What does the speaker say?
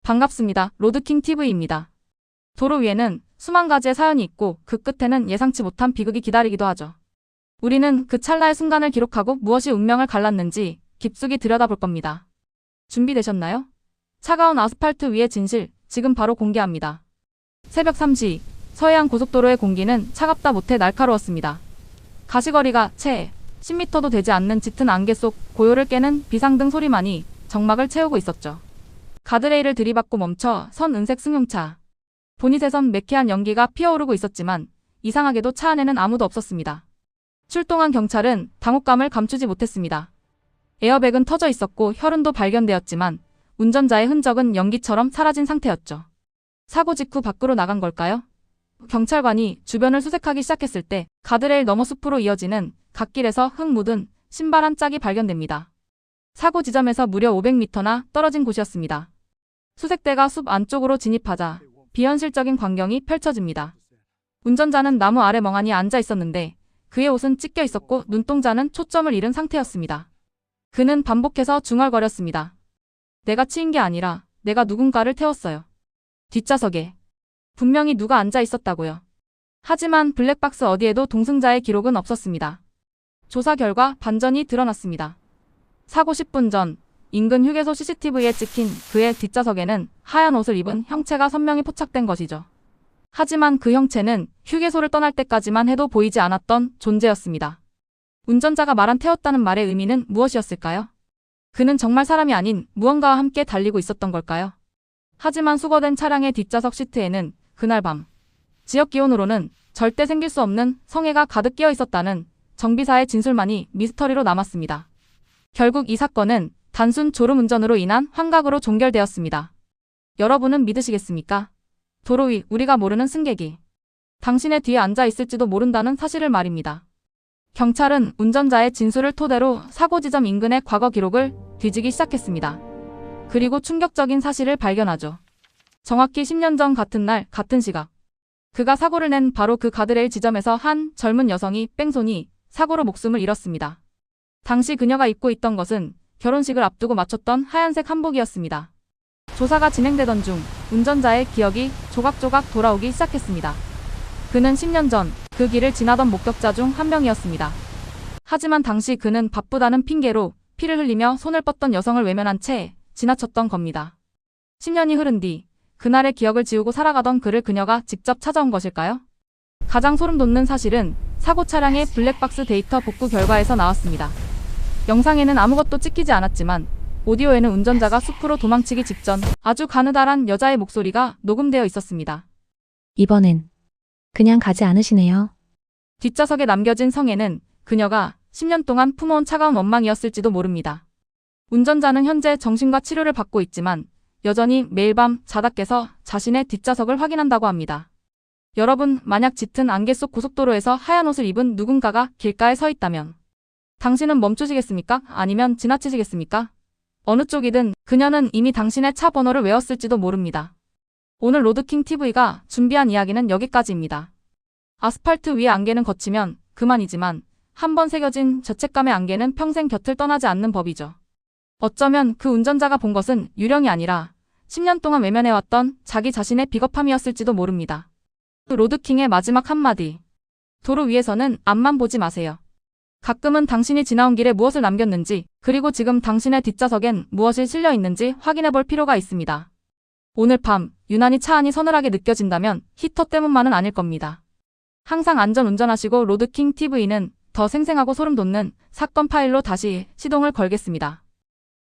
반갑습니다. 로드킹 TV입니다. 도로 위에는 수만 가지의 사연이 있고 그 끝에는 예상치 못한 비극이 기다리기도 하죠. 우리는 그 찰나의 순간을 기록하고 무엇이 운명을 갈랐는지 깊숙이 들여다볼 겁니다. 준비되셨나요? 차가운 아스팔트 위의 진실, 지금 바로 공개합니다. 새벽 3시, 서해안 고속도로의 공기는 차갑다 못해 날카로웠습니다. 가시거리가 채 10m도 되지 않는 짙은 안개 속 고요를 깨는 비상등 소리만이 정막을 채우고 있었죠. 가드레일을 들이받고 멈춰 선 은색 승용차. 보닛에선 매캐한 연기가 피어오르고 있었지만 이상하게도 차 안에는 아무도 없었습니다. 출동한 경찰은 당혹감을 감추지 못했습니다. 에어백은 터져 있었고 혈흔도 발견되었지만 운전자의 흔적은 연기처럼 사라진 상태였죠. 사고 직후 밖으로 나간 걸까요? 경찰관이 주변을 수색하기 시작했을 때 가드레일 너머 숲으로 이어지는 갓길에서 흙 묻은 신발 한 짝이 발견됩니다. 사고 지점에서 무려 500m나 떨어진 곳이었습니다. 수색대가 숲 안쪽으로 진입하자 비현실적인 광경이 펼쳐집니다. 운전자는 나무 아래 멍하니 앉아 있었는데 그의 옷은 찢겨 있었고 눈동자는 초점을 잃은 상태였습니다. 그는 반복해서 중얼거렸습니다. 내가 치인 게 아니라 내가 누군가를 태웠어요. 뒷좌석에 분명히 누가 앉아 있었다고요. 하지만 블랙박스 어디에도 동승자의 기록은 없었습니다. 조사 결과 반전이 드러났습니다. 사고 10분 전 인근 휴게소 CCTV에 찍힌 그의 뒷좌석에는 하얀 옷을 입은 형체가 선명히 포착된 것이죠. 하지만 그 형체는 휴게소를 떠날 때까지만 해도 보이지 않았던 존재였습니다. 운전자가 말한 태웠다는 말의 의미는 무엇이었을까요? 그는 정말 사람이 아닌 무언가와 함께 달리고 있었던 걸까요? 하지만 수거된 차량의 뒷좌석 시트에는 그날 밤 지역 기온으로는 절대 생길 수 없는 성해가 가득 끼어 있었다는 정비사의 진술만이 미스터리로 남았습니다. 결국 이 사건은 단순 졸음운전으로 인한 환각으로 종결되었습니다. 여러분은 믿으시겠습니까? 도로 위 우리가 모르는 승객이 당신의 뒤에 앉아 있을지도 모른다는 사실을 말입니다. 경찰은 운전자의 진술을 토대로 사고 지점 인근의 과거 기록을 뒤지기 시작했습니다. 그리고 충격적인 사실을 발견하죠. 정확히 10년 전 같은 날 같은 시각 그가 사고를 낸 바로 그 가드레일 지점에서 한 젊은 여성이 뺑소니 사고로 목숨을 잃었습니다. 당시 그녀가 입고 있던 것은 결혼식을 앞두고 맞췄던 하얀색 한복이었습니다. 조사가 진행되던 중 운전자의 기억이 조각조각 돌아오기 시작했습니다. 그는 10년 전 그 길을 지나던 목격자 중 한 명이었습니다. 하지만 당시 그는 바쁘다는 핑계로 피를 흘리며 손을 뻗던 여성을 외면한 채 지나쳤던 겁니다. 10년이 흐른 뒤 그날의 기억을 지우고 살아가던 그를 그녀가 직접 찾아온 것일까요? 가장 소름 돋는 사실은 사고 차량의 블랙박스 데이터 복구 결과에서 나왔습니다. 영상에는 아무것도 찍히지 않았지만 오디오에는 운전자가 숲으로 도망치기 직전 아주 가느다란 여자의 목소리가 녹음되어 있었습니다. 이번엔 그냥 가지 않으시네요. 뒷좌석에 남겨진 성에는 그녀가 10년 동안 품어온 차가운 원망이었을지도 모릅니다. 운전자는 현재 정신과 치료를 받고 있지만 여전히 매일 밤 자다 깨서 자신의 뒷좌석을 확인한다고 합니다. 여러분, 만약 짙은 안개 속 고속도로에서 하얀 옷을 입은 누군가가 길가에 서 있다면 당신은 멈추시겠습니까? 아니면 지나치시겠습니까? 어느 쪽이든 그녀는 이미 당신의 차 번호를 외웠을지도 모릅니다. 오늘 로드킹 TV가 준비한 이야기는 여기까지입니다. 아스팔트 위의 안개는 거치면 그만이지만 한번 새겨진 죄책감의 안개는 평생 곁을 떠나지 않는 법이죠. 어쩌면 그 운전자가 본 것은 유령이 아니라 10년 동안 외면해왔던 자기 자신의 비겁함이었을지도 모릅니다. 로드킹의 마지막 한마디. 도로 위에서는 앞만 보지 마세요. 가끔은 당신이 지나온 길에 무엇을 남겼는지, 그리고 지금 당신의 뒷좌석엔 무엇이 실려 있는지 확인해 볼 필요가 있습니다. 오늘 밤 유난히 차 안이 서늘하게 느껴진다면 히터 때문만은 아닐 겁니다. 항상 안전 운전하시고 로드킹 TV는 더 생생하고 소름 돋는 사건 파일로 다시 시동을 걸겠습니다.